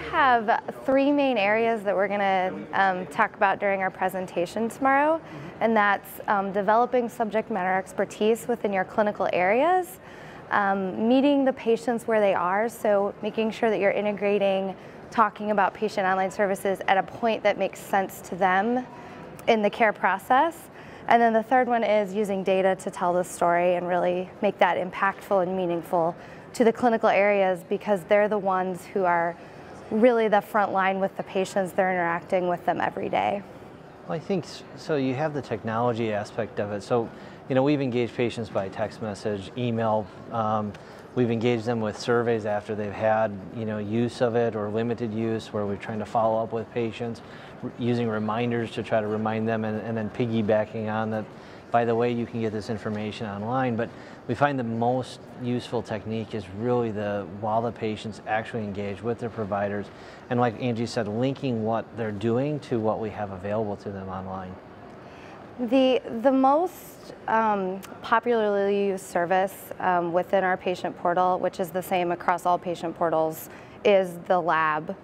have three main areas that we're going to talk about during our presentation tomorrow, and that's developing subject matter expertise within your clinical areas, meeting the patients where they are, so making sure that you're integrating talking about patient online services at a point that makes sense to them in the care process. And then the third one is using data to tell the story and really make that impactful and meaningful to the clinical areas, because they're the ones who are really the front line with the patients. They're interacting with them every day. Well, I think so. You have the technology aspect of it. So, we've engaged patients by text message, email. We've engaged them with surveys after they've had, use of it or limited use, where we're trying to follow up with patients, using reminders to try to remind them, and then piggybacking on that. By the way, you can get this information online, but we find the most useful technique is really while the patients actually engage with their providers, and like Angie said, linking what they're doing to what we have available to them online. The most popularly used service within our patient portal, which is the same across all patient portals, is the lab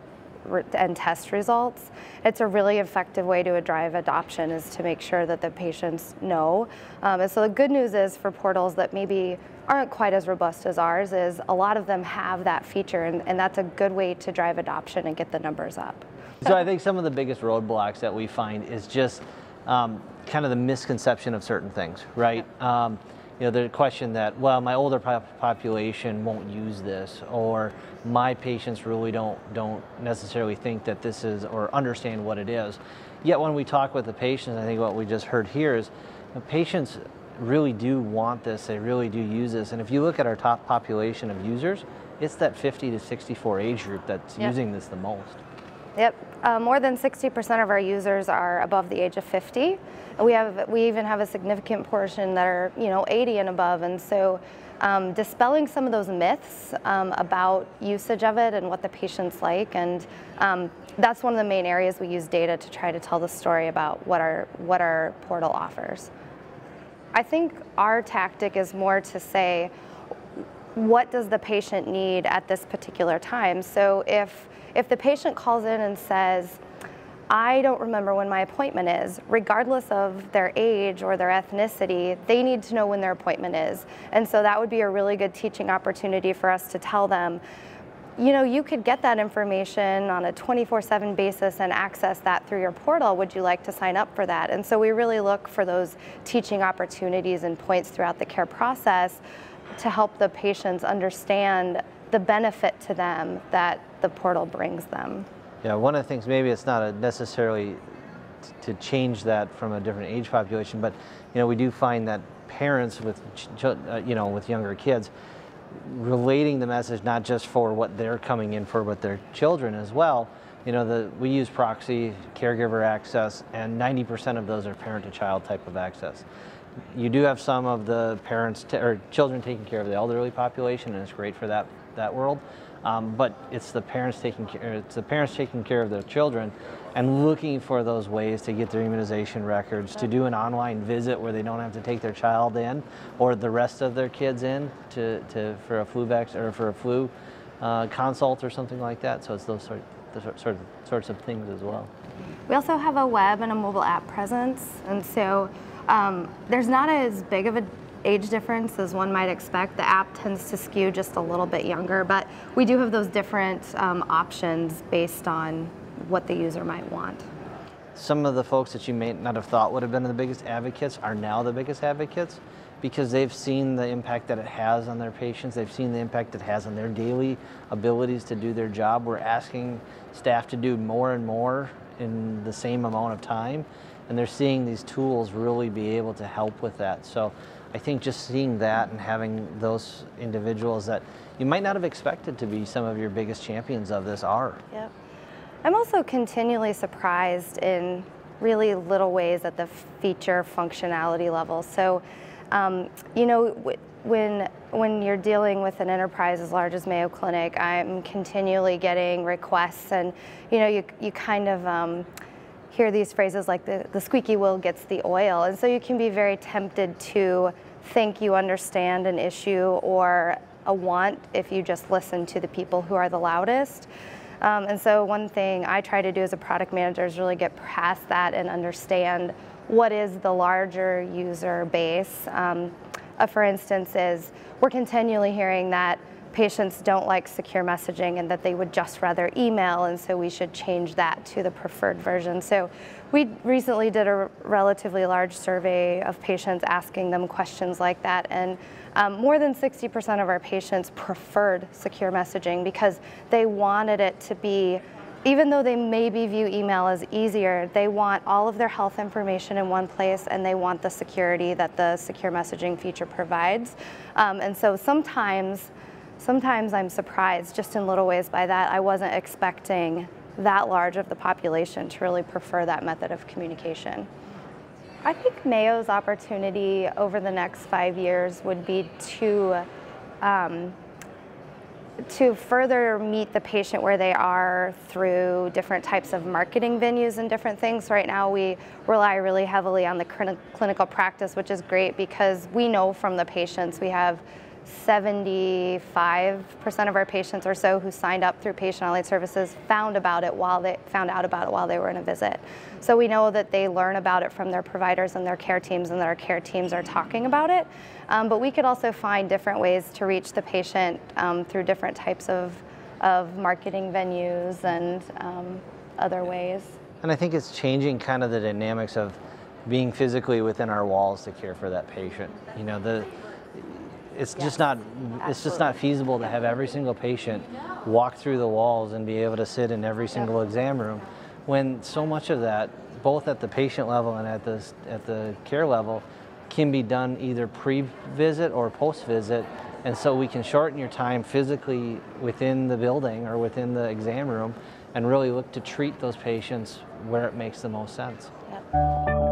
and test results. It's a really effective way to drive adoption, is to make sure that the patients know. And so the good news is, for portals that maybe aren't quite as robust as ours, is a lot of them have that feature, and that's a good way to drive adoption and get the numbers up. So I think some of the biggest roadblocks that we find is just kind of the misconception of certain things, right? The question that, well, my older population won't use this, or my patients really don't necessarily think that this is, or understand what it is. Yet when we talk with the patients, I think what we just heard here is the patients really do want this, they really do use this. And if you look at our top population of users, it's that 50 to 64 age group that's using this the most. Yep, more than 60% of our users are above the age of 50. We even have a significant portion that are 80 and above, and so dispelling some of those myths about usage of it and what the patients like, and that's one of the main areas we use data to try to tell the story about what our portal offers. I think our tactic is more to say, what does the patient need at this particular time? So if the patient calls in and says, I don't remember when my appointment is, regardless of their age or their ethnicity, they need to know when their appointment is. And so that would be a really good teaching opportunity for us to tell them, you could get that information on a 24/7 basis and access that through your portal. Would you like to sign up for that? And so we really look for those teaching opportunities and points throughout the care process to help the patients understand the benefit to them that the portal brings them. Yeah, one of the things, maybe it's not necessarily to change that from a different age population, but we do find that parents with with younger kids, relating the message not just for what they're coming in for, but their children as well. We use proxy caregiver access, and 90% of those are parent-to-child type of access. You do have some of the parents or children taking care of the elderly population, and it's great for that world. But it's the parents taking care of their children, and looking for those ways to get their immunization records, to do an online visit where they don't have to take their child in or the rest of their kids in for a flu vaccine or for a flu consult or something like that. So it's those sorts of things as well. We also have a web and a mobile app presence, and so there's not as big of an age difference as one might expect. The app tends to skew just a little bit younger, but we do have those different options based on what the user might want. Some of the folks that you may not have thought would have been the biggest advocates are now the biggest advocates, because they've seen the impact that it has on their patients. They've seen the impact it has on their daily abilities to do their job. We're asking staff to do more and more in the same amount of time, and they're seeing these tools really be able to help with that. So I think just seeing that and having those individuals that you might not have expected to be some of your biggest champions of this are. Yep. I'm also continually surprised in really little ways at the feature functionality level. So, when you're dealing with an enterprise as large as Mayo Clinic, I'm continually getting requests, and you kind of hear these phrases like the squeaky wheel gets the oil, and so you can be very tempted to think you understand an issue or a want if you just listen to the people who are the loudest. And so one thing I try to do as a product manager is really get past that and understand what is the larger user base. For instance, is we're continually hearing that patients don't like secure messaging and that they would just rather email, and so we should change that to the preferred version. So we recently did a relatively large survey of patients asking them questions like that, and more than 60% of our patients preferred secure messaging because they wanted it to be, even though they maybe view email as easier, they want all of their health information in one place, and they want the security that the secure messaging feature provides. And so sometimes I'm surprised just in little ways by that. I wasn't expecting that large of the population to really prefer that method of communication. I think Mayo's opportunity over the next 5 years would be to further meet the patient where they are through different types of marketing venues and different things. Right now we rely really heavily on the clinical practice, which is great because we know from the patients, we have 75% of our patients or so who signed up through patient online services found out about it while they were in a visit. So we know that they learn about it from their providers and their care teams, and that our care teams are talking about it. But we could also find different ways to reach the patient through different types of marketing venues and other ways. And I think it's changing kind of the dynamics of being physically within our walls to care for that patient. You know, it's just not feasible to have every single patient walk through the walls and be able to sit in every single exam room, when so much of that, both at the patient level and at the care level, can be done either pre-visit or post-visit. And so we can shorten your time physically within the building or within the exam room and really look to treat those patients where it makes the most sense. Yep.